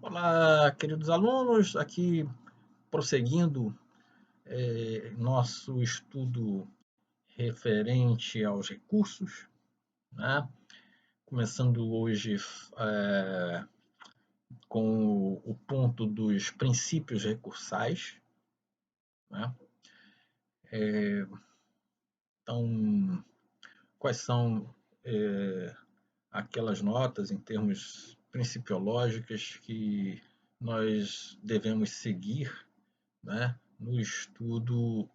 Olá, queridos alunos, aqui prosseguindo nosso estudo referente aos recursos, né? Começando hoje eh, com o ponto dos princípios recursais, né? Então, quais são aquelas notas em termos principiológicas que nós devemos seguir, né, no estudo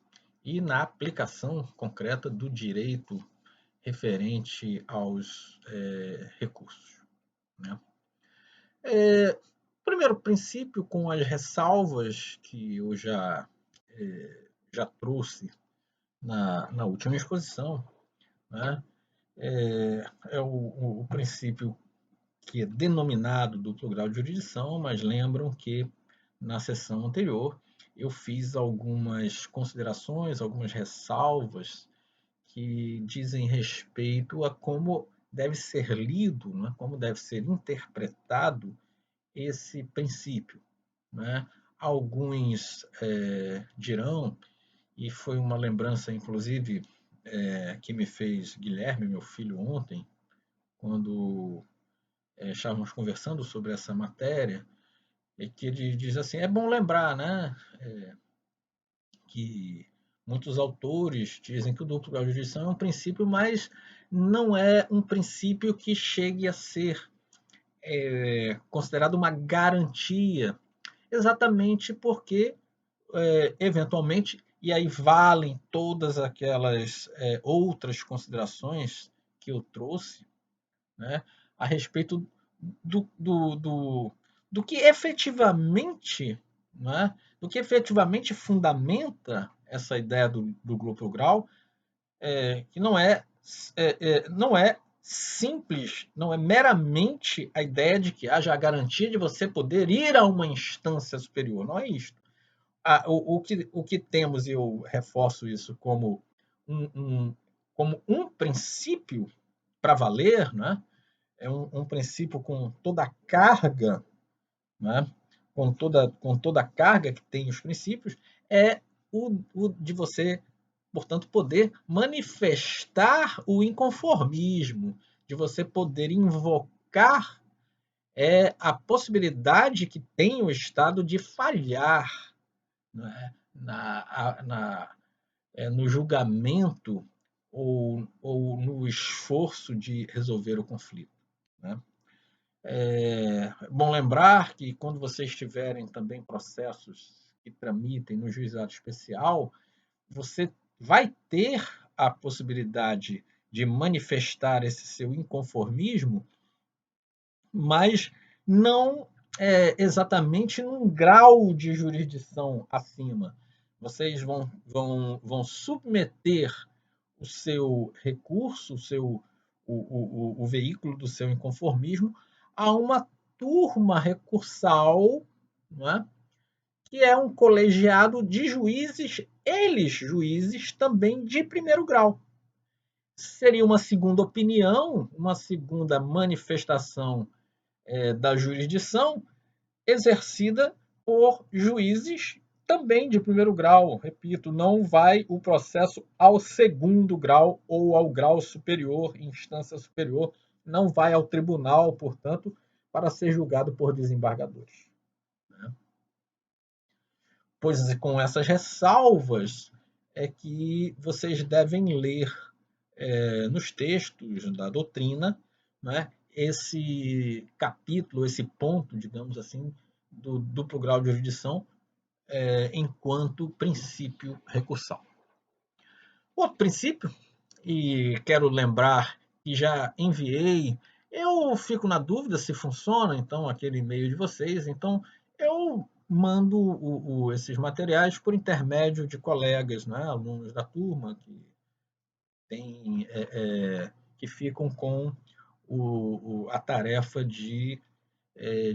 e na aplicação concreta do direito referente aos recursos, né? Primeiro princípio, com as ressalvas que eu já trouxe na última exposição, né? É o princípio que é denominado duplo grau de jurisdição, mas lembram que na sessão anterior eu fiz algumas considerações, algumas ressalvas que dizem respeito a como deve ser lido, né, como deve ser interpretado esse princípio, né? Alguns dirão, e foi uma lembrança, inclusive, que me fez Guilherme, meu filho, ontem, quando estávamos conversando sobre essa matéria, e que ele diz assim: é bom lembrar, né, que muitos autores dizem que o duplo grau de jurisdição é um princípio, mas não é um princípio que chegue a ser considerado uma garantia, exatamente porque, eventualmente, e aí valem todas aquelas outras considerações que eu trouxe, né, a respeito do que efetivamente, né, do que efetivamente fundamenta essa ideia do duplo grau, que não é simples, não é meramente a ideia de que haja a garantia de você poder ir a uma instância superior, não é isto. O que temos, e eu reforço isso um, um, como um princípio para valer, né? É um princípio com toda a carga, né? Com toda a carga que tem os princípios, é o de você, portanto, poder manifestar o inconformismo, de você poder invocar a possibilidade que tem o Estado de falhar, né, no julgamento ou no esforço de resolver o conflito, né? É bom lembrar que quando vocês tiverem também processos que tramitem no juizado especial, você vai ter a possibilidade de manifestar esse seu inconformismo, mas não exatamente num grau de jurisdição acima. Vocês vão submeter o seu recurso, o veículo do seu inconformismo, a uma turma recursal, não é? Que é um colegiado de juízes, eles juízes também de primeiro grau. Seria uma segunda opinião, uma segunda manifestação da jurisdição exercida por juízes também de primeiro grau. Repito, não vai o processo ao segundo grau ou ao grau superior, instância superior, não vai ao tribunal, portanto, para ser julgado por desembargadores. Pois com essas ressalvas é que vocês devem ler nos textos da doutrina, né, esse capítulo, esse ponto, digamos assim, do duplo grau de jurisdição enquanto princípio recursal. Outro princípio, e quero lembrar que já enviei, eu fico na dúvida se funciona, então, aquele e-mail de vocês, então eu mando esses materiais por intermédio de colegas, né, alunos da turma, tem, que ficam com a tarefa de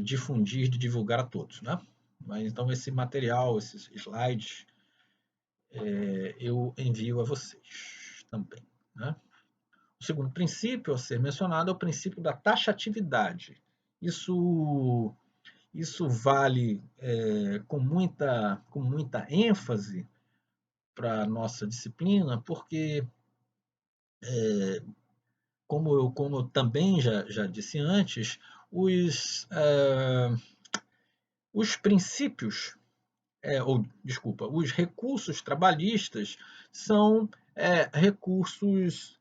difundir, de divulgar a todos, né? Mas então esse material, esses slides, eu envio a vocês também, né? O segundo princípio a ser mencionado é o princípio da taxatividade. Isso, Isso vale com muita ênfase para a nossa disciplina, porque, como eu também já disse antes, os princípios, desculpa, os recursos trabalhistas são recursos,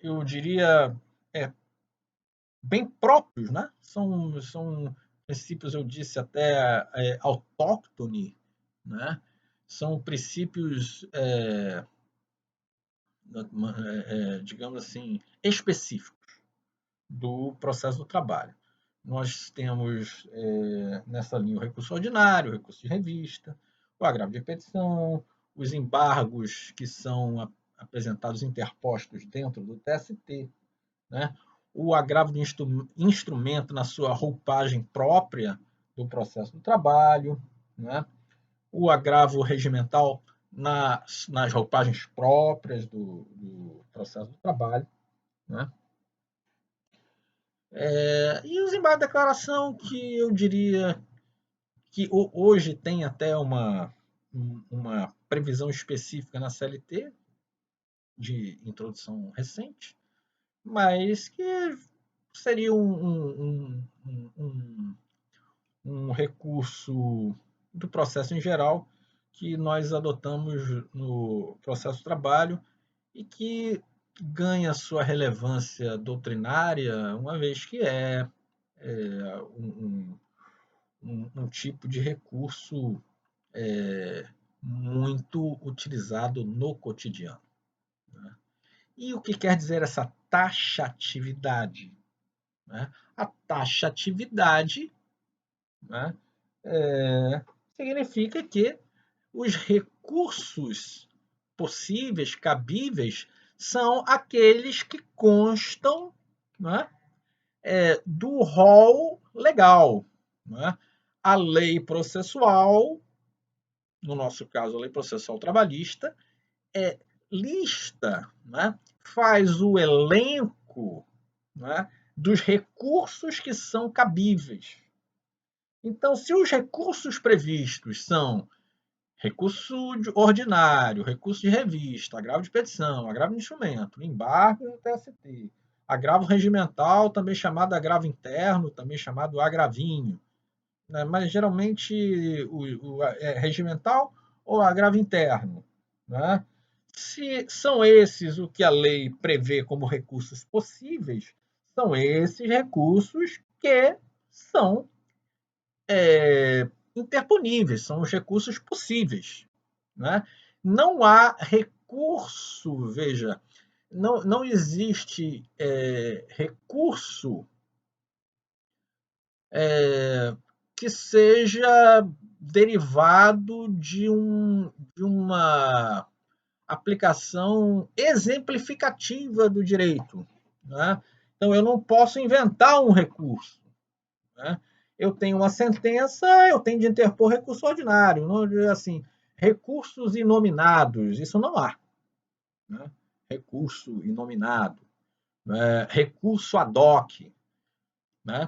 eu diria, é, bem próprios, né? São princípios, eu disse até autóctone, né? São princípios, digamos assim, específicos do processo do trabalho. Nós temos nessa linha o recurso ordinário, o recurso de revista, o agravo de petição, os embargos que são apresentados interpostos dentro do TST, né? O agravo de instrumento na sua roupagem própria do processo do trabalho, né? O agravo regimental nas roupagens próprias do processo do trabalho, né? E os embargos de declaração, que eu diria que hoje tem até uma previsão específica na CLT de introdução recente, mas que seria um recurso do processo em geral que nós adotamos no processo de trabalho e que ganha sua relevância doutrinária, uma vez que um, um tipo de recurso muito utilizado no cotidiano. Né? E o que quer dizer essa taxatividade? Né? A taxatividade, né, significa que os recursos possíveis, cabíveis, são aqueles que constam, né, do rol legal. Né? A lei processual, no nosso caso, a lei processual trabalhista, lista, né, faz o elenco, né, dos recursos que são cabíveis. Então, se os recursos previstos são recurso ordinário, recurso de revista, agravo de petição, agravo de instrumento, embargo no TST, agravo regimental, também chamado agravo interno, também chamado agravinho, né? Mas geralmente é regimental ou agravo interno. Né? Se são esses o que a lei prevê como recursos possíveis, são esses recursos que são interponíveis, são os recursos possíveis. Né? Não há recurso, veja, não existe recurso que seja derivado de uma aplicação exemplificativa do direito. Né? Então, eu não posso inventar um recurso. Né? Eu tenho uma sentença, eu tenho de interpor recurso ordinário. Não, assim, recursos inominados, isso não há. Né? Recurso inominado, né? Recurso ad hoc. Né?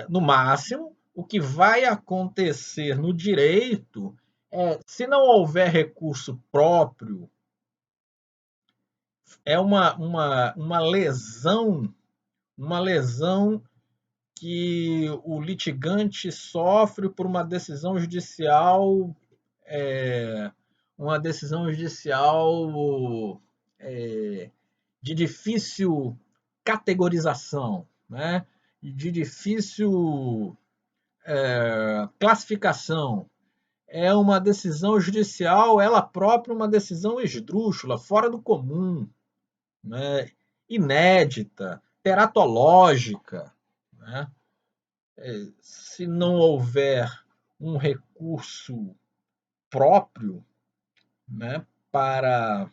No máximo, o que vai acontecer no direito se não houver recurso próprio, é uma lesão que o litigante sofre por uma decisão judicial de difícil categorização, né? De difícil classificação. É uma decisão judicial, ela própria, uma decisão esdrúxula, fora do comum, né? Inédita, teratológica. Né? Se não houver um recurso próprio, né, para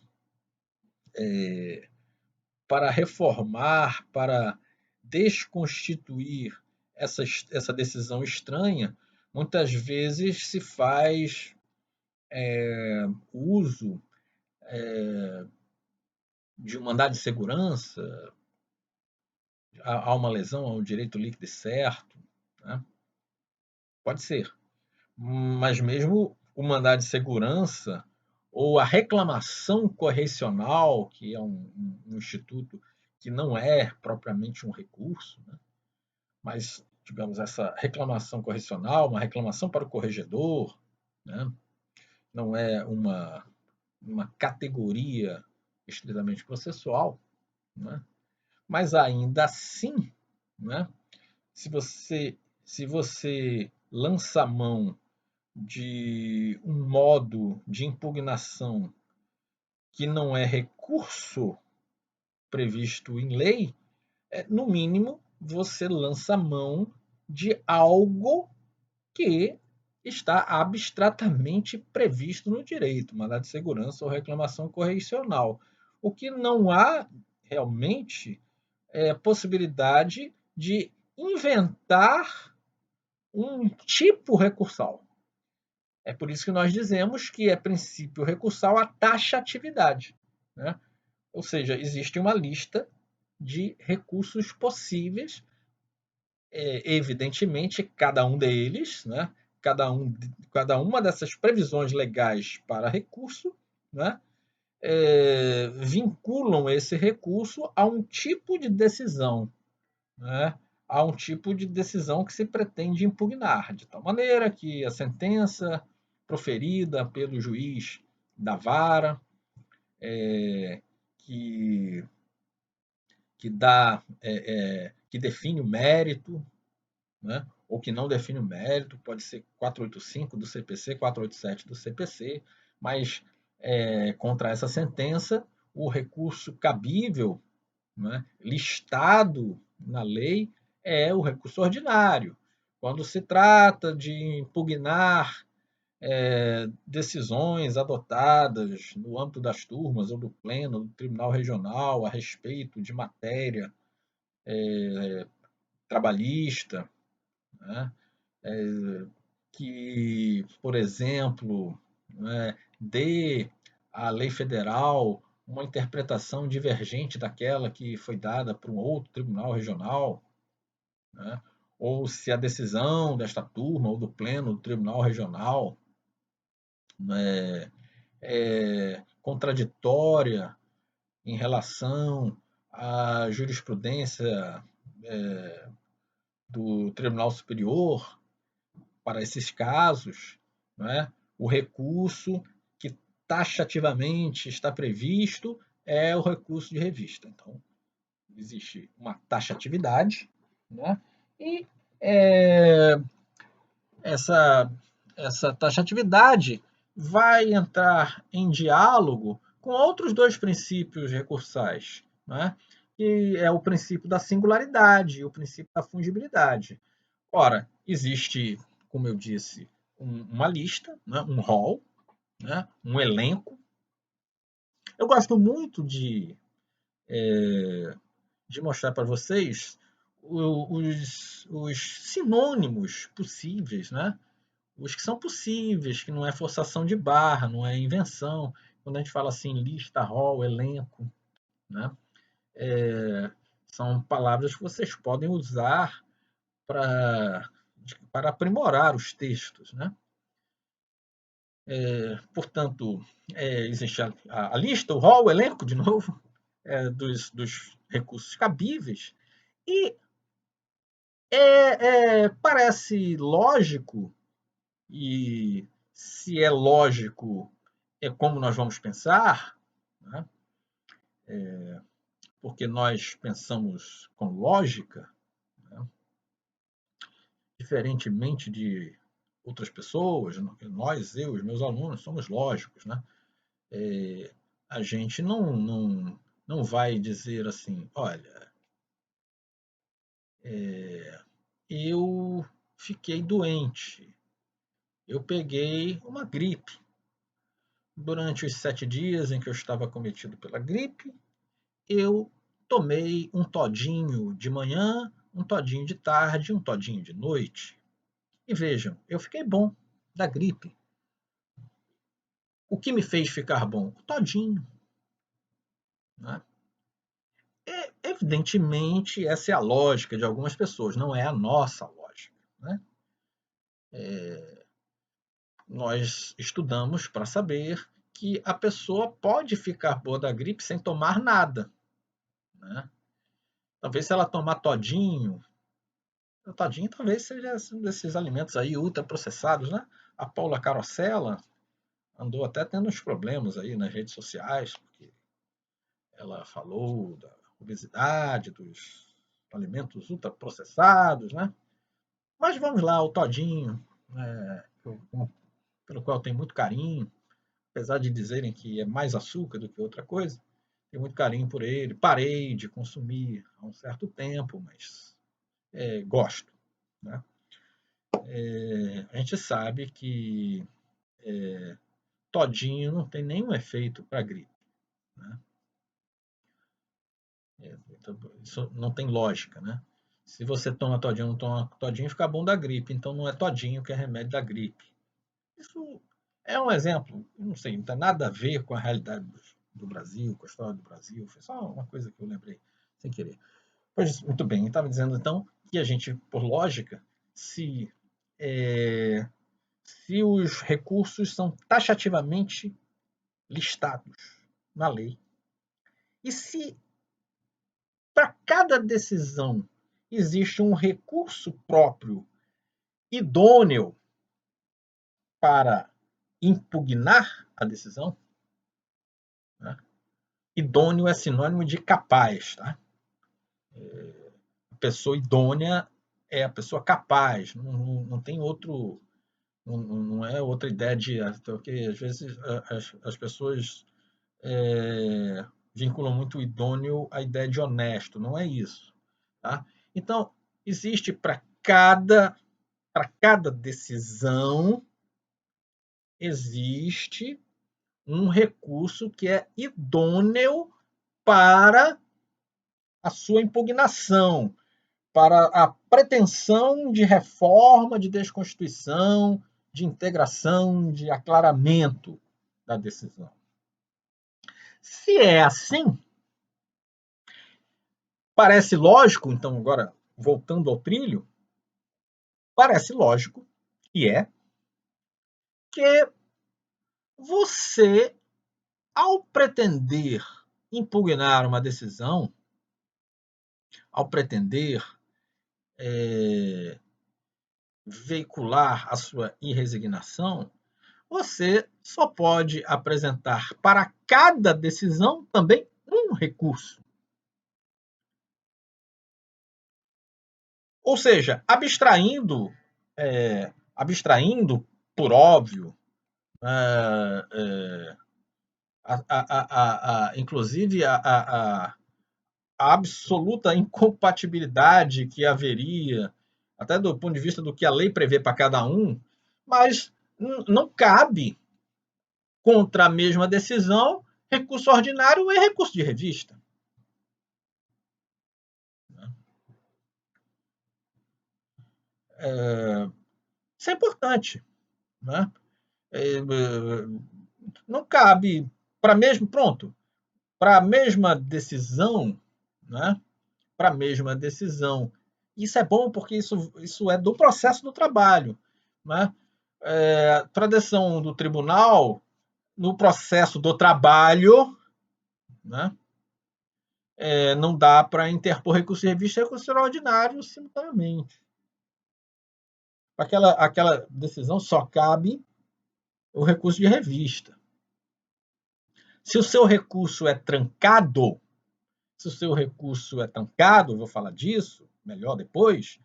reformar, para desconstituir essa decisão estranha, muitas vezes se faz uso de um mandado de segurança, há uma lesão ao direito líquido e certo, né? Pode ser. Mas mesmo o mandado de segurança ou a reclamação correcional, que é um instituto que não é propriamente um recurso, né? Mas, digamos, essa reclamação correcional, uma reclamação para o corregedor, né? Não é uma categoria estritamente processual, né? Mas ainda assim, né? Se você, se você lança a mão de um modo de impugnação que não é recurso previsto em lei, no mínimo você lança a mão de algo que está abstratamente previsto no direito, mandado de segurança ou reclamação correcional. O que não há realmente é possibilidade de inventar um tipo recursal. É por isso que nós dizemos que é princípio recursal a taxatividade, né? Ou seja, existe uma lista de recursos possíveis, evidentemente, cada um deles, né? Cada uma dessas previsões legais para recurso, né? Vinculam esse recurso a um tipo de decisão, né? A um tipo de decisão que se pretende impugnar, de tal maneira que a sentença proferida pelo juiz da vara, que, que define o mérito, né? Ou que não define o mérito, pode ser 485 do CPC, 487 do CPC, mas contra essa sentença, o recurso cabível, né, listado na lei, é o recurso ordinário. Quando se trata de impugnar decisões adotadas no âmbito das turmas ou do pleno do Tribunal Regional a respeito de matéria trabalhista, né, que, por exemplo, né, dê à lei federal uma interpretação divergente daquela que foi dada por um outro tribunal regional, né? Ou se a decisão desta turma ou do pleno do tribunal regional, né, é contraditória em relação à jurisprudência do Tribunal Superior para esses casos, né, o recurso que taxativamente está previsto é o recurso de revista. Então, existe uma taxatividade, né, e é, essa, essa taxatividade vai entrar em diálogo com outros dois princípios recursais, né? Que é o princípio da singularidade e o princípio da fungibilidade. Ora, existe, como eu disse, uma lista, né? Um rol, né? Um elenco. Eu gosto muito de mostrar para vocês os sinônimos possíveis, né? Os que são possíveis, que não é forçação de barra, não é invenção. Quando a gente fala assim, lista, rol, elenco, né? São palavras que vocês podem usar para, para aprimorar os textos, né? Portanto, existe a lista, o rol, o elenco, de novo, dos recursos cabíveis, e parece lógico, e se é lógico, é como nós vamos pensar, né? Porque nós pensamos com lógica, né? Diferentemente de outras pessoas, nós, eu, os meus alunos, somos lógicos, né? A gente não vai dizer assim, olha, eu fiquei doente, eu peguei uma gripe. Durante os 7 dias em que eu estava cometido pela gripe, eu tomei um todinho de manhã, um todinho de tarde, um todinho de noite. E vejam, eu fiquei bom da gripe. O que me fez ficar bom? O todinho. Né? Evidentemente, essa é a lógica de algumas pessoas, não é a nossa lógica. né? Nós estudamos para saber que a pessoa pode ficar boa da gripe sem tomar nada, né? Talvez se ela tomar todinho, o todinho talvez seja um desses alimentos aí ultraprocessados, né? A Paula Carosella andou até tendo uns problemas aí nas redes sociais, porque ela falou da obesidade, dos alimentos ultraprocessados, né? Mas vamos lá, o todinho, pelo qual eu tenho muito carinho, apesar de dizerem que é mais açúcar do que outra coisa, tenho muito carinho por ele. Parei de consumir há um certo tempo, mas gosto, né? A gente sabe que todinho não tem nenhum efeito para gripe, né? Então, isso não tem lógica, né? Se você toma todinho, não toma todinho, fica bom da gripe. Então não é todinho que é remédio da gripe. Isso é um exemplo, não sei, não tem nada a ver com a realidade do Brasil, com a história do Brasil. Foi só uma coisa que eu lembrei sem querer. Pois, muito bem, eu estava dizendo então que a gente, por lógica, se, é, se os recursos são taxativamente listados na lei, e se para cada decisão existe um recurso próprio idôneo para impugnar a decisão, né? Idôneo é sinônimo de capaz, tá? A pessoa idônea é a pessoa capaz, não tem outro, não é outra ideia de. Porque às vezes as pessoas vinculam muito o idôneo à ideia de honesto, não é isso. Tá? Então, existe para cada decisão, existe um recurso que é idôneo para a sua impugnação, para a pretensão de reforma, de desconstituição, de integração, de aclaramento da decisão. Se é assim, parece lógico, então agora voltando ao trilho, parece lógico que você, ao pretender impugnar uma decisão, ao pretender veicular a sua irresignação, você só pode apresentar para cada decisão também um recurso. Ou seja, abstraindo por óbvio, inclusive a absoluta incompatibilidade que haveria, até do ponto de vista do que a lei prevê para cada um, mas não cabe contra a mesma decisão recurso ordinário e recurso de revista. Isso é importante, né? Não cabe para mesmo pronto para a mesma decisão, né? Para a mesma decisão. Isso é bom porque isso é do processo do trabalho, né? Tradição do tribunal no processo do trabalho, né? Não dá para interpor recurso de revista e recurso ordinário simultaneamente. Aquela decisão só cabe o recurso de revista. Se o seu recurso é trancado, vou falar disso melhor depois,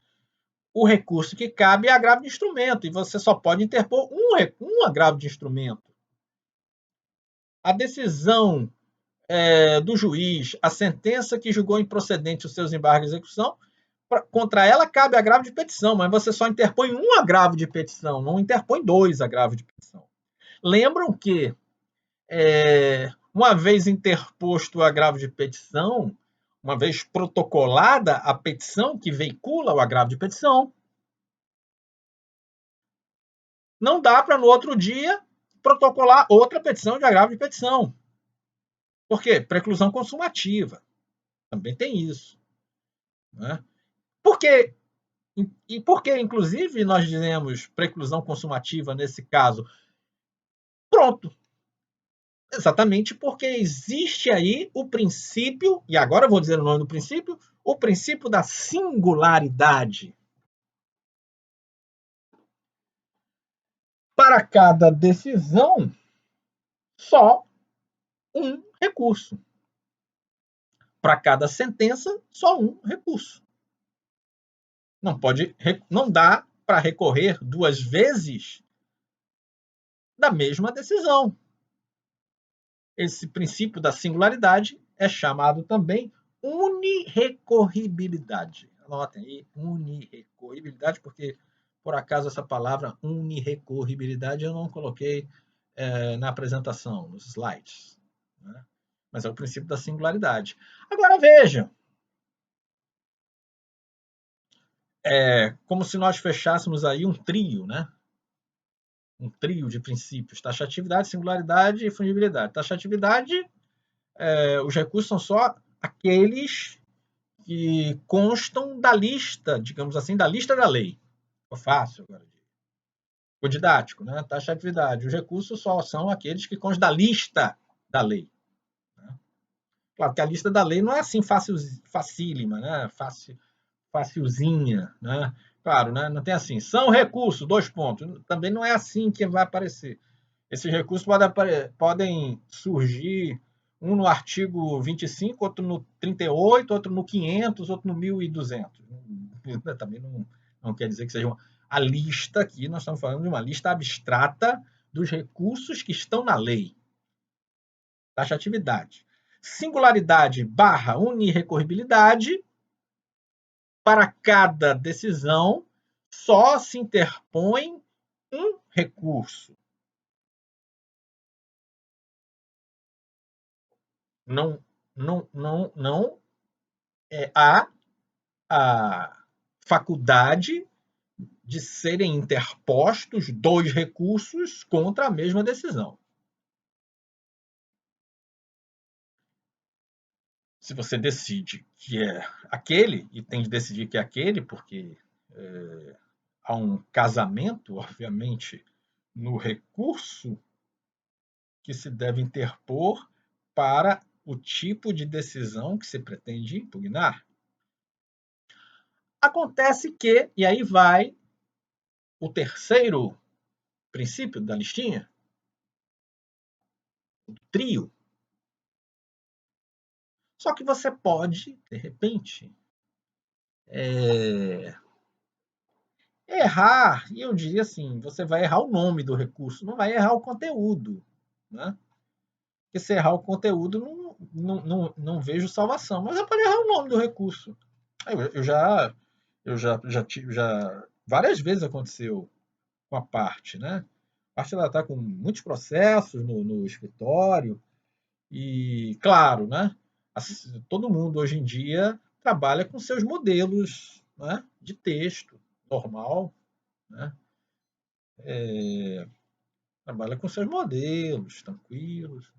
o recurso que cabe é agravo de instrumento, e você só pode interpor um agravo de instrumento. A decisão do juiz, a sentença que julgou improcedente os seus embargos de execução, contra ela cabe agravo de petição, mas você só interpõe um agravo de petição, não interpõe dois agravos de petição. Lembram que, uma vez interposto o agravo de petição, uma vez protocolada a petição que veicula o agravo de petição, não dá para, no outro dia, protocolar outra petição de agravo de petição. Por quê? Preclusão consumativa. Também tem isso. Né? Por que E por que, inclusive, nós dizemos preclusão consumativa nesse caso? Pronto. Exatamente porque existe aí o princípio, e agora eu vou dizer o nome do princípio, o princípio da singularidade. Para cada decisão, só um recurso. Para cada sentença, só um recurso. Não dá para recorrer duas vezes da mesma decisão. Esse princípio da singularidade é chamado também unirrecorribilidade. Anotem aí, unirrecorribilidade, porque por acaso essa palavra unirrecorribilidade eu não coloquei na apresentação, nos slides. Né? Mas é o princípio da singularidade. Agora vejam, como se nós fechássemos aí um trio, né? Um trio de princípios: taxatividade, singularidade e fungibilidade. Taxatividade, os recursos são só aqueles que constam da lista, digamos assim, da lista da lei. Ficou fácil agora. Ficou didático, né? Taxatividade. Os recursos só são aqueles que constam da lista da lei. Né? Claro que a lista da lei não é assim facílima, né? Facilzinha, né? Claro, né? Não tem assim, são recursos, 2 pontos. Também não é assim que vai aparecer. Esses recursos podem surgir, um no artigo 25, outro no 38, outro no 500, outro no 1200. Também não quer dizer que seja a lista aqui, nós estamos falando de uma lista abstrata dos recursos que estão na lei. Taxatividade. Singularidade barra unirrecorribilidade. Para cada decisão, só se interpõe um recurso. Não há a faculdade de serem interpostos 2 recursos contra a mesma decisão. Se você decide que é aquele, e tem de decidir que é aquele, porque há um casamento, obviamente, no recurso que se deve interpor para o tipo de decisão que se pretende impugnar. Acontece que, e aí vai o terceiro princípio da listinha, o trio. Só que você pode, de repente, errar, e eu diria assim, você vai errar o nome do recurso, não vai errar o conteúdo. Né? Porque se errar o conteúdo, não vejo salvação. Mas eu pode errar o nome do recurso. Já várias vezes aconteceu com a parte, né? A parte ela está com muitos processos no escritório e, claro, né? Todo mundo hoje em dia trabalha com seus modelos, né, de texto normal, né? Trabalha com seus modelos tranquilos.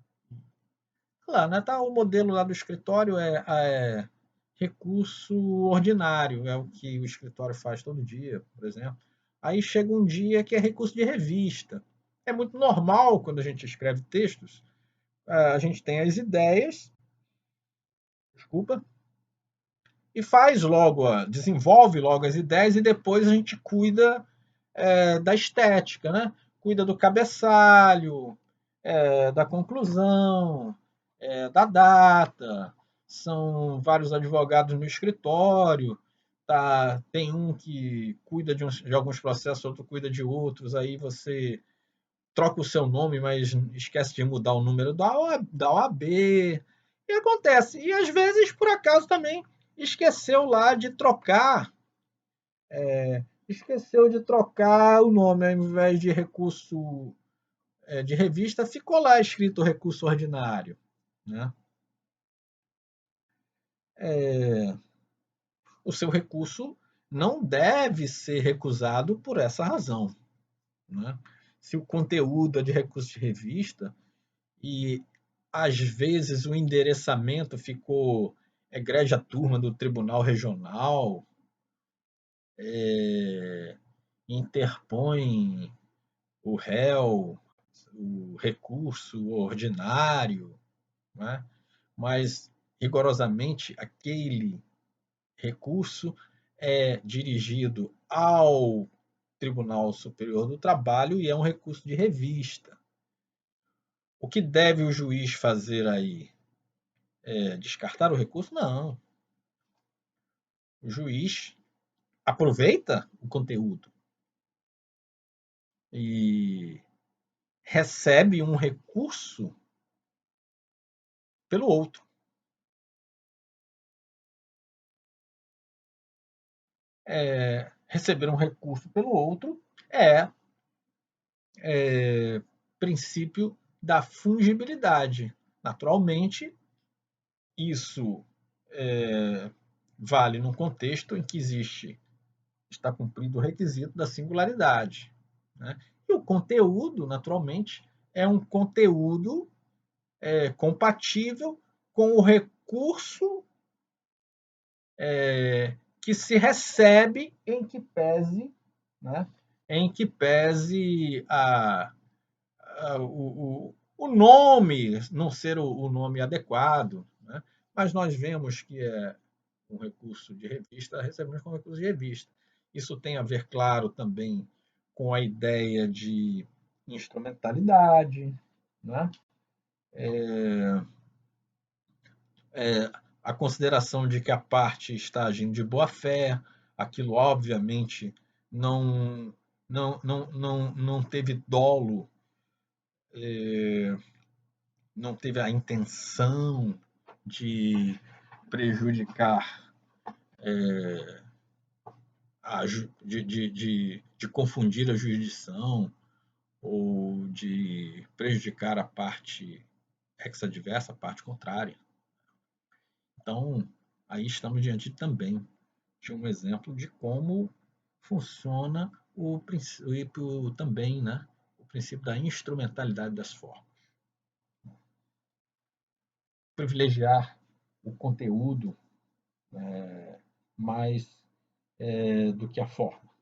Claro, né? Tá, o modelo lá do escritório é recurso ordinário, é o que o escritório faz todo dia, por exemplo. Aí chega um dia que é recurso de revista. É muito normal quando a gente escreve textos, a gente tem as ideias, desculpa, e faz logo, desenvolve logo as ideias e depois a gente cuida da estética, né? Cuida do cabeçalho, da conclusão, da data. São vários advogados no escritório, tá? Tem um que cuida de alguns processos, outro cuida de outros. Aí você troca o seu nome, mas esquece de mudar o número da OAB. E acontece. E às vezes, por acaso, também esqueceu lá de trocar. Esqueceu de trocar o nome, ao invés de recurso de revista, ficou lá escrito recurso ordinário. Né? O seu recurso não deve ser recusado por essa razão. Né? Se o conteúdo é de recurso de revista e às vezes o endereçamento ficou egrégia turma do Tribunal Regional, interpõe o réu, o recurso ordinário, né? Mas rigorosamente aquele recurso é dirigido ao Tribunal Superior do Trabalho e é um recurso de revista. O que deve o juiz fazer aí? Descartar o recurso? Não. O juiz aproveita o conteúdo e recebe um recurso pelo outro. Receber um recurso pelo outro é, princípio da fungibilidade. Naturalmente, isso vale num contexto em que está cumprido o requisito da singularidade. Né? E o conteúdo, naturalmente, é um conteúdo compatível com o recurso que se recebe né, em que pese o nome não ser o nome adequado, né? Mas nós vemos que é um recurso de revista, recebemos como recurso de revista. Isso tem a ver, claro, também com a ideia de instrumentalidade, né? A consideração de que a parte está agindo de boa fé, aquilo obviamente não não teve dolo, não teve a intenção de prejudicar, de confundir a jurisdição ou de prejudicar a parte ex-adversa, a parte contrária. Então, aí estamos diante também de um exemplo de como funciona o princípio também, né? O princípio da instrumentalidade das formas. Privilegiar o conteúdo mais do que a forma.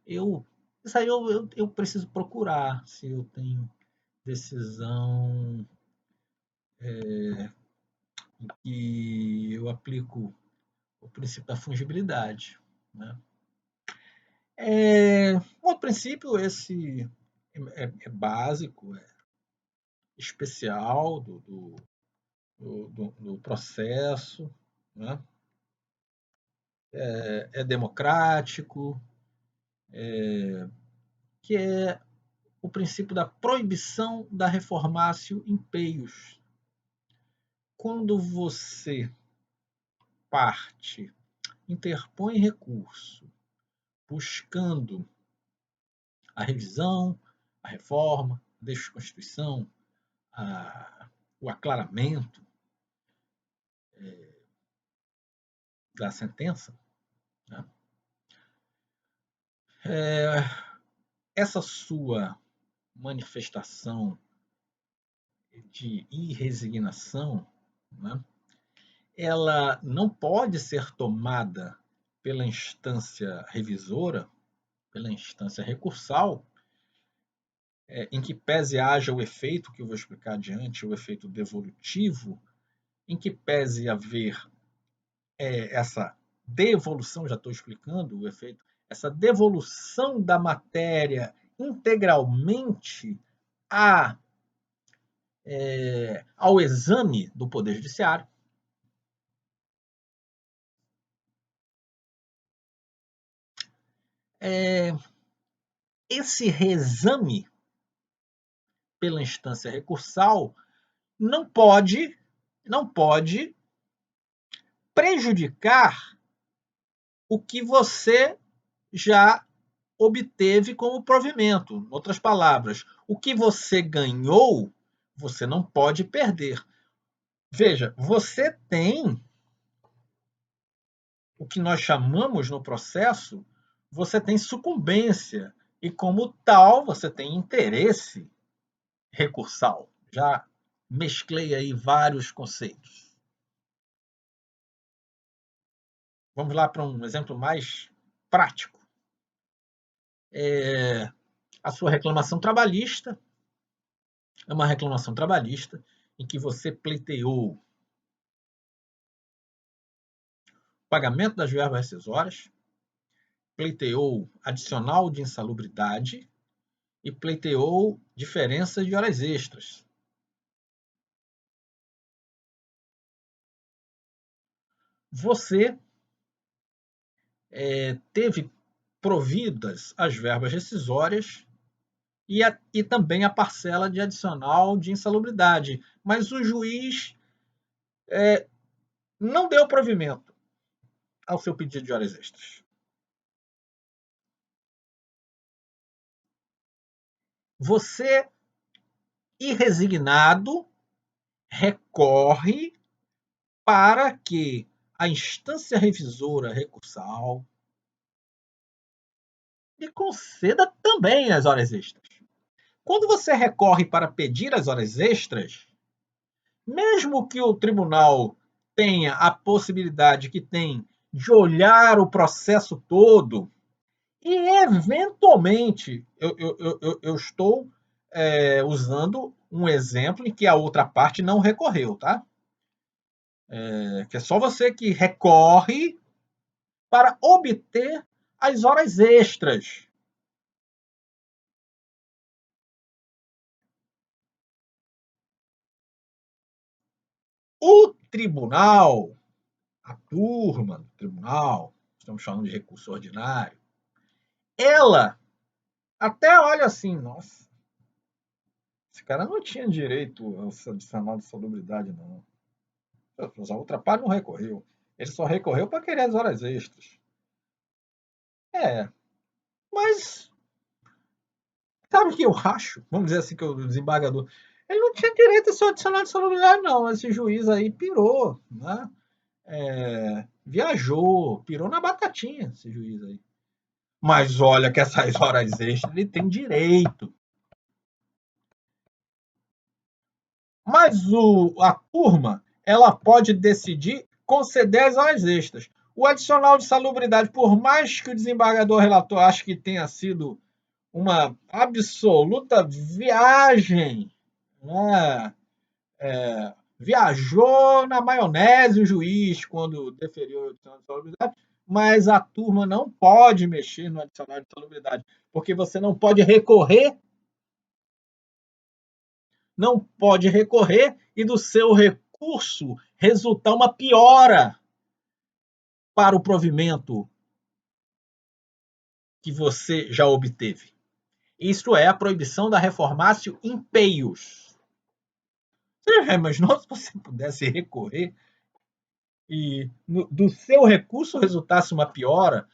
Eu, isso aí eu preciso procurar se eu tenho decisão e eu aplico o princípio da fungibilidade. Né? O princípio esse é básico, é especial do processo, né? É democrático, que é o princípio da proibição da reformácio in peius. Quando você parte, interpõe recurso, buscando a revisão, a reforma, a desconstituição, o aclaramento da sentença, né? Essa sua manifestação de irresignação, né, ela não pode ser tomada pela instância revisora, pela instância recursal, em que pese haja o efeito que eu vou explicar adiante, o efeito devolutivo, em que pese haver essa devolução, já estou explicando o efeito, essa devolução da matéria integralmente a, ao exame do Poder Judiciário. Esse reexame pela instância recursal não pode prejudicar o que você já obteve como provimento. Em outras palavras, o que você ganhou, você não pode perder. Veja, você tem o que nós chamamos no processo, você tem sucumbência e, como tal, você tem interesse recursal. Já mesclei aí vários conceitos. Vamos lá para um exemplo mais prático. A sua reclamação trabalhista é uma reclamação trabalhista em que você pleiteou pagamento das verbas rescisórias, pleiteou adicional de insalubridade e pleiteou diferença de horas extras. Você teve providas as verbas rescisórias e também a parcela de adicional de insalubridade, mas o juiz não deu provimento ao seu pedido de horas extras. Você, irresignado, recorre para que a instância revisora recursal lhe conceda também as horas extras. Quando você recorre para pedir as horas extras, mesmo que o tribunal tenha a possibilidade que tem de olhar o processo todo e, eventualmente, eu estou usando um exemplo em que a outra parte não recorreu, tá? Que é só você que recorre para obter as horas extras. O tribunal, a turma do tribunal, estamos falando de recurso ordinário, ela até olha assim, nossa, esse cara não tinha direito a adicional de salubridade, não. A outra parte não recorreu. Ele só recorreu para querer as horas extras. Mas sabe o que eu acho? Vamos dizer assim, que o desembargador, ele não tinha direito a seu adicional de salubridade, não. Esse juiz aí pirou, né? Viajou, pirou na batatinha, esse juiz aí. Mas olha que essas horas extras ele tem direito. Mas a turma, ela pode decidir conceder as horas extras. O adicional de salubridade, por mais que o desembargador relator ache que tenha sido uma absoluta viagem, né? Viajou na maionese o juiz quando deferiu o adicional de salubridade, mas a turma não pode mexer no adicional de salubridade, porque você não pode recorrer e do seu recurso resultar uma piora para o provimento que você já obteve. Isto é a proibição da reformácio in peius. Você já imaginou se você pudesse recorrer e do seu recurso resultasse uma piora?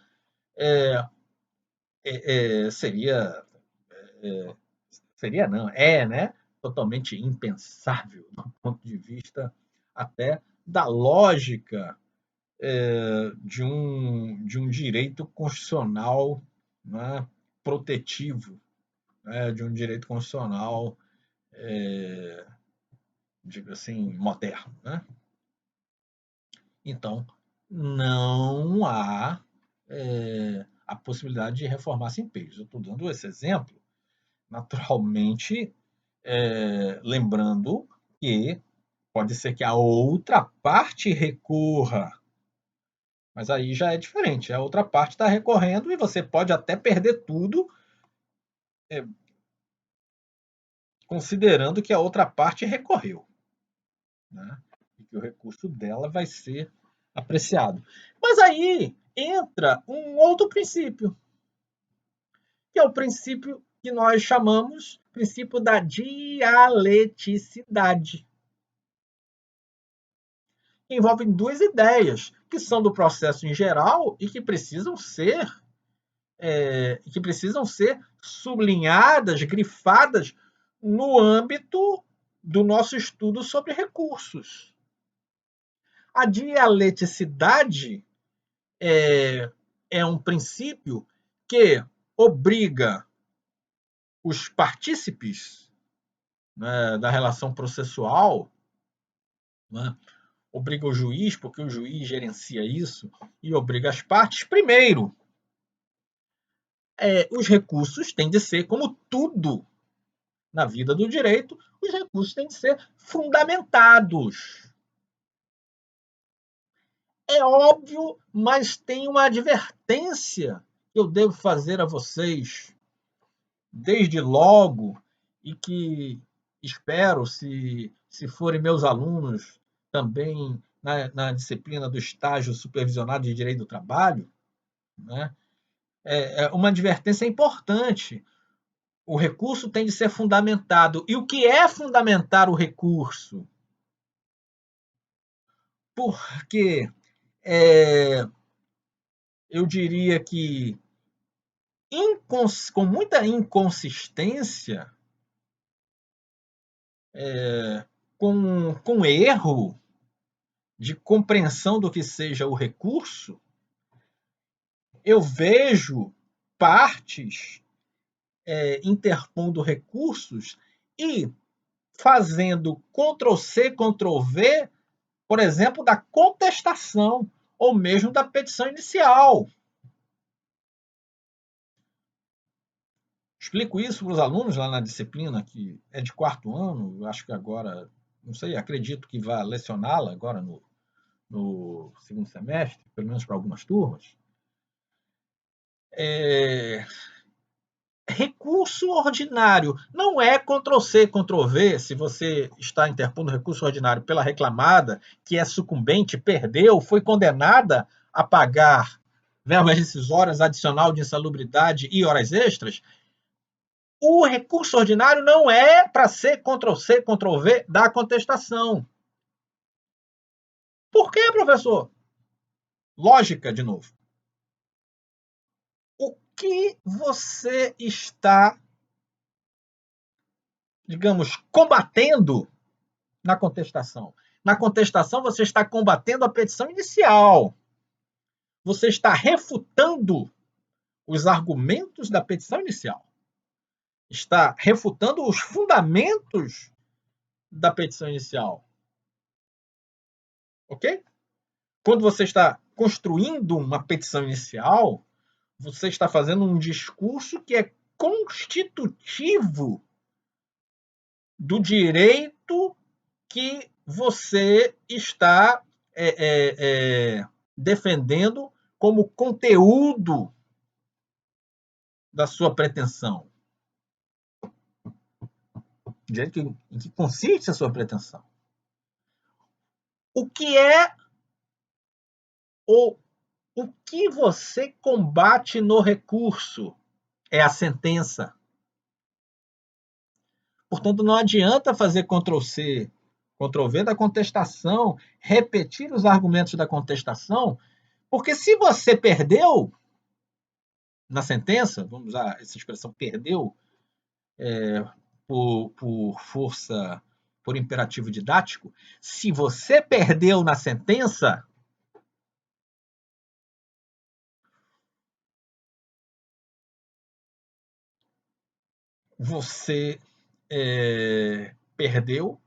Seria, não, né? Totalmente impensável do ponto de vista até da lógica de um direito constitucional, né, protetivo, né, de um direito constitucional, digo assim, moderno. Né? Então, não há a possibilidade de reformar sem peios. Eu estou dando esse exemplo, naturalmente, lembrando que pode ser que a outra parte recorra, mas aí já é diferente. A outra parte está recorrendo e você pode até perder tudo, considerando que a outra parte recorreu, né? E que o recurso dela vai ser apreciado. Mas aí entra um outro princípio, que é o princípio que nós chamamos princípio da dialeticidade. Que envolvem duas ideias, que são do processo em geral e que precisam ser sublinhadas, grifadas no âmbito do nosso estudo sobre recursos. A dialeticidade é um princípio que obriga os partícipes, né, da relação processual, né, obriga o juiz, porque o juiz gerencia isso, e obriga as partes. Primeiro, os recursos têm de ser, como tudo na vida do direito, os recursos têm de ser fundamentados. É óbvio, mas tem uma advertência que eu devo fazer a vocês desde logo e que espero, se forem meus alunos também na disciplina do estágio supervisionado de Direito do Trabalho, né? Uma advertência importante. O recurso tem de ser fundamentado. E o que é fundamentar o recurso? Porque eu diria que com muita inconsistência, com erro de compreensão do que seja o recurso, eu vejo partes interpondo recursos e fazendo Ctrl+C, Ctrl+V, por exemplo, da contestação ou mesmo da petição inicial. Explico isso para os alunos lá na disciplina, que é de 4º ano, acho que agora, não sei, acredito que vá lecioná-la agora no 2º semestre, pelo menos para algumas turmas. Recurso ordinário não é Ctrl+C, Ctrl+V, se você está interpondo recurso ordinário pela reclamada, que é sucumbente, perdeu, foi condenada a pagar verbas rescisórias, adicional de insalubridade e horas extras. O recurso ordinário não é para ser Ctrl+C, Ctrl+V da contestação. Por quê, professor? Lógica, de novo. O que você está, digamos, combatendo na contestação? Na contestação, você está combatendo a petição inicial. Você está refutando os argumentos da petição inicial. Está refutando os fundamentos da petição inicial. Ok? Quando você está construindo uma petição inicial, você está fazendo um discurso que é constitutivo do direito que você está defendendo como conteúdo da sua pretensão. Direito em que consiste a sua pretensão. O que é o que você combate no recurso é a sentença. Portanto, não adianta fazer Ctrl+C, Ctrl+V da contestação, repetir os argumentos da contestação, porque se você perdeu na sentença, vamos usar essa expressão perdeu, por força, por imperativo didático, se você perdeu na sentença, você perdeu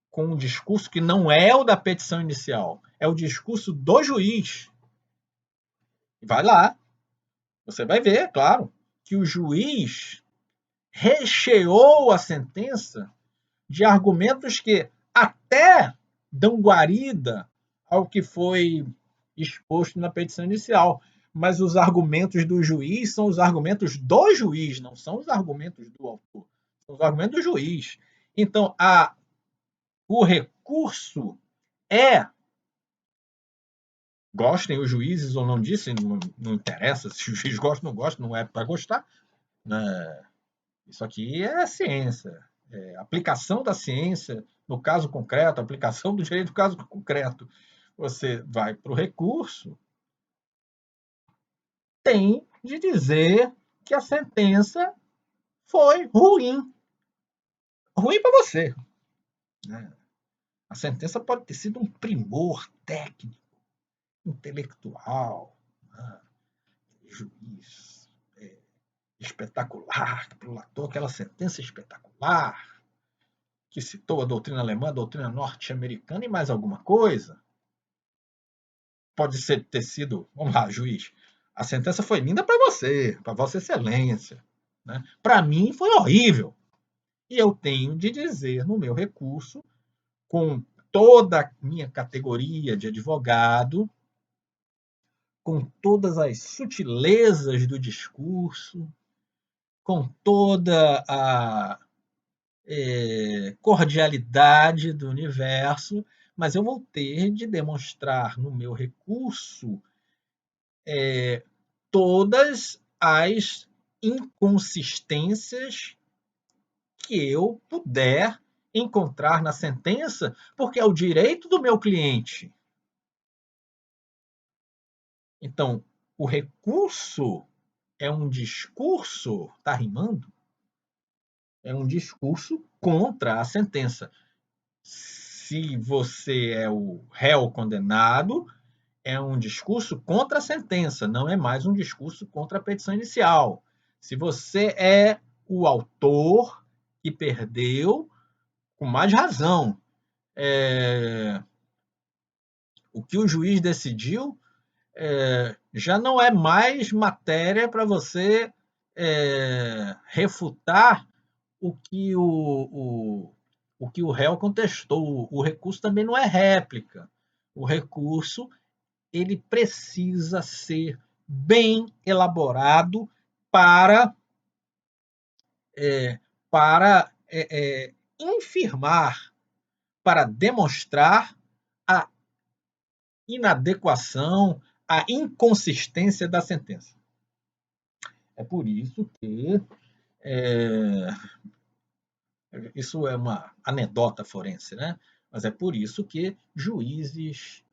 com um discurso que não é o da petição inicial, é o discurso do juiz. Vai lá, você vai ver, claro, que o juiz recheou a sentença de argumentos que até dão guarida ao que foi exposto na petição inicial. Mas os argumentos do juiz são os argumentos do juiz, não são os argumentos do autor. São os argumentos do juiz. Então, o recurso gostem os juízes ou não disso, não interessa se o juiz gosta ou não gosta, não é para gostar. Né? Isso aqui é ciência. Aplicação da ciência no caso concreto, aplicação do direito no caso concreto. Você vai para o recurso, tem de dizer que a sentença foi ruim. Ruim para você. Né? A sentença pode ter sido um primor técnico, intelectual, né? Juiz espetacular, que prolatou aquela sentença espetacular, que citou a doutrina alemã, a doutrina norte-americana e mais alguma coisa. pode ter sido, vamos lá, juiz, a sentença foi linda para você, para Vossa Excelência, né? Para mim foi horrível. E eu tenho de dizer no meu recurso, com toda a minha categoria de advogado, com todas as sutilezas do discurso, com toda a cordialidade do universo, mas eu vou ter de demonstrar no meu recurso todas as inconsistências que eu puder encontrar na sentença, porque é o direito do meu cliente. Então, o recurso é um discurso, está rimando? É um discurso contra a sentença. Se você é o réu condenado, é um discurso contra a sentença, não é mais um discurso contra a petição inicial. Se você é o autor que perdeu, com mais razão, o que o juiz decidiu já não é mais matéria para você refutar o que o réu contestou. O recurso também não é réplica. O recurso ele precisa ser bem elaborado para, infirmar, para demonstrar a inadequação, a inconsistência da sentença. É por isso que isso é uma anedota forense, né? Mas é por isso que juízes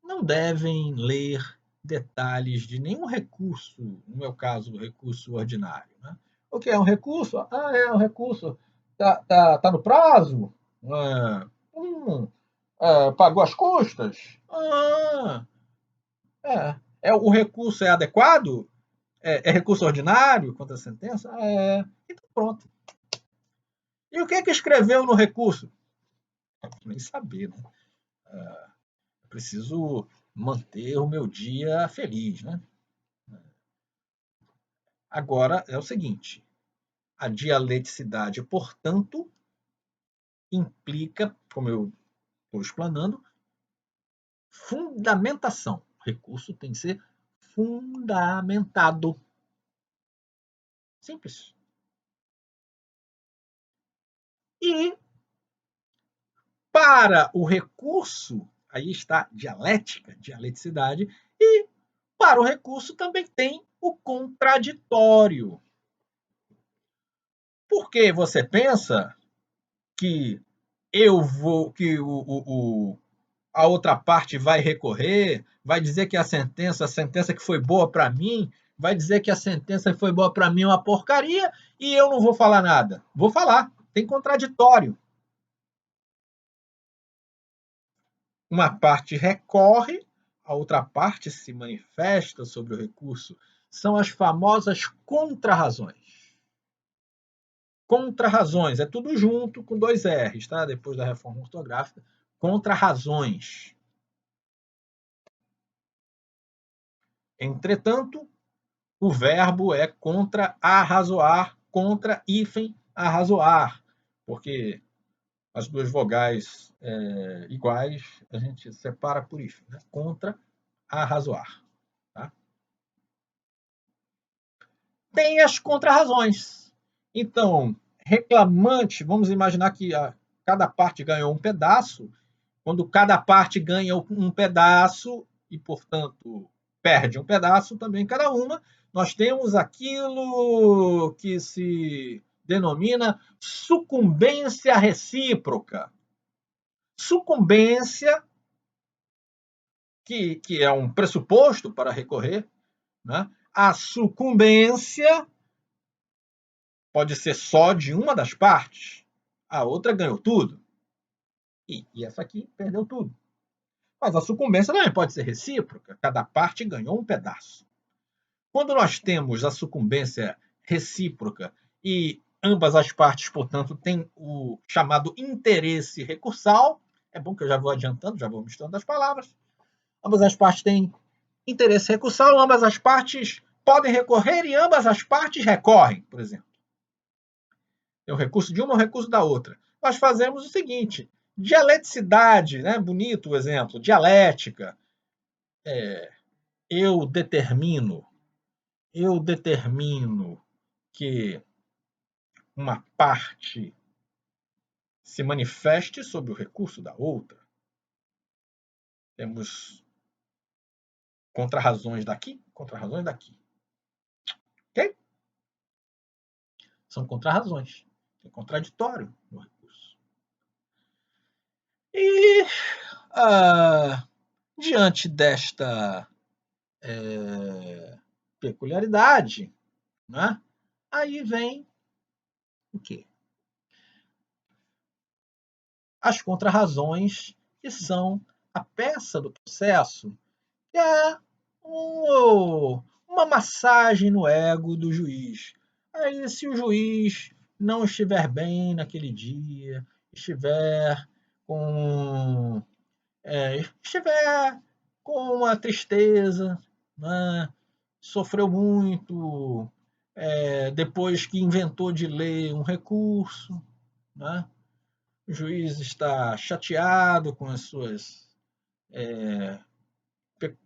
não devem ler detalhes de nenhum recurso, no meu caso, recurso ordinário. Né? O que é um recurso? Ah, é um recurso. Tá no prazo? Pagou as custas? O recurso é adequado? É recurso ordinário contra a sentença? Então pronto. E o que é que escreveu no recurso? Nem saber, né? Preciso manter o meu dia feliz, né? Agora é o seguinte: a dialeticidade, portanto, implica, como eu estou explanando, fundamentação. O recurso tem que ser fundamentado. Simples. E para o recurso, aí está dialética, dialeticidade, e para o recurso também tem o contraditório. Porque você pensa que a outra parte vai recorrer, vai dizer que a sentença que foi boa para mim, vai dizer que a sentença que foi boa para mim é uma porcaria e eu não vou falar nada. Vou falar, tem contraditório. Uma parte recorre, a outra parte se manifesta sobre o recurso. São as famosas contrarrazões. Contrarrazões, é tudo junto com dois R's, tá? Depois da reforma ortográfica. Contrarrazões. Entretanto, o verbo é contra arrazoar, contra hífen arrazoar, porque as duas vogais iguais a gente separa por hífen, né? Contra arrazoar. Tá? Tem as contrarrazões. Então, reclamante, vamos imaginar que cada parte ganhou um pedaço. Quando cada parte ganha um pedaço e, portanto, perde um pedaço também cada uma, nós temos aquilo que se denomina sucumbência recíproca. Sucumbência, que é um pressuposto para recorrer, né? A sucumbência pode ser só de uma das partes, a outra ganhou tudo, e essa aqui perdeu tudo. Mas a sucumbência também pode ser recíproca, cada parte ganhou um pedaço. Quando nós temos a sucumbência recíproca e ambas as partes, portanto, têm o chamado interesse recursal, é bom que eu já vou adiantando, já vou misturando as palavras, ambas as partes têm interesse recursal, ambas as partes podem recorrer e ambas as partes recorrem, por exemplo. Tem o recurso de uma ou o recurso da outra. Nós fazemos o seguinte: dialeticidade, né? Bonito o exemplo, dialética. Eu determino que uma parte se manifeste sobre o recurso da outra. Temos contrarrazões daqui, contrarrazões daqui. Ok? São contrarrazões. É contraditório no recurso. E diante desta peculiaridade, né, aí vem o quê? As contrarrazões, que são a peça do processo, que é uma massagem no ego do juiz. Aí, se o juiz não estiver bem naquele dia, estiver com estiver com uma tristeza, né, sofreu muito, depois que inventou de ler um recurso, né, o juiz está chateado com as suas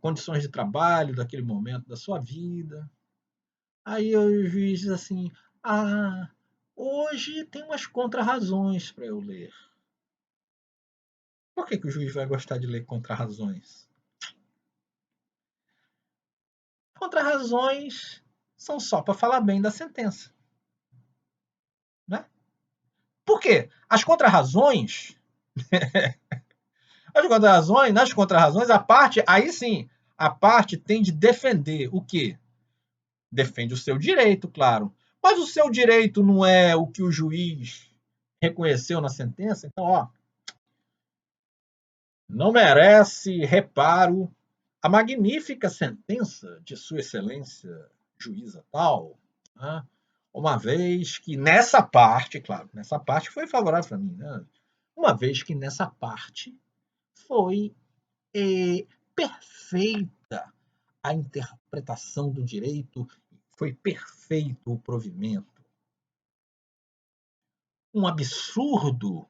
condições de trabalho daquele momento da sua vida. Aí o juiz diz assim: ah, hoje tem umas contrarrazões para eu ler. Por que o juiz vai gostar de ler contrarrazões? Contrarrazões são só para falar bem da sentença. Né? Por quê? Nas contrarrazões, a parte, aí sim, a parte tem de defender o quê? Defende o seu direito, claro. Mas o seu direito não é o que o juiz reconheceu na sentença, então, não merece reparo a magnífica sentença de Sua Excelência Juíza tal, né? Uma vez que nessa parte, claro, nessa parte foi favorável para mim, né? Uma vez que nessa parte foi perfeita a interpretação do direito, foi perfeito o provimento. Um absurdo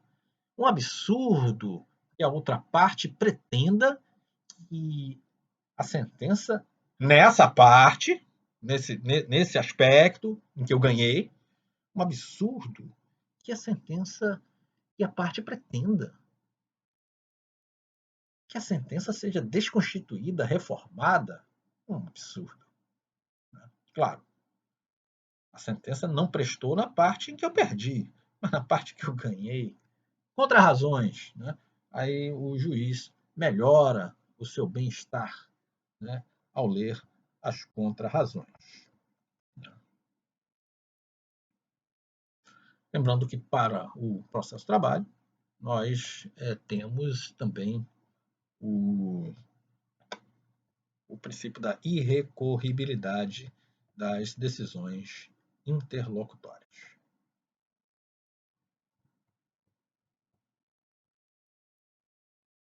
que a outra parte pretenda que a sentença, nessa parte, nesse aspecto em que eu ganhei, um absurdo que a sentença e a parte pretenda que a sentença seja desconstituída, reformada. Um absurdo. Né? Claro, a sentença não prestou na parte em que eu perdi, mas na parte que eu ganhei. Contrarrazões. Né? Aí o juiz melhora o seu bem-estar, né, ao ler as contrarrazões. Lembrando que para o processo de trabalho, nós temos também o princípio da irrecorribilidade das decisões interlocutórias.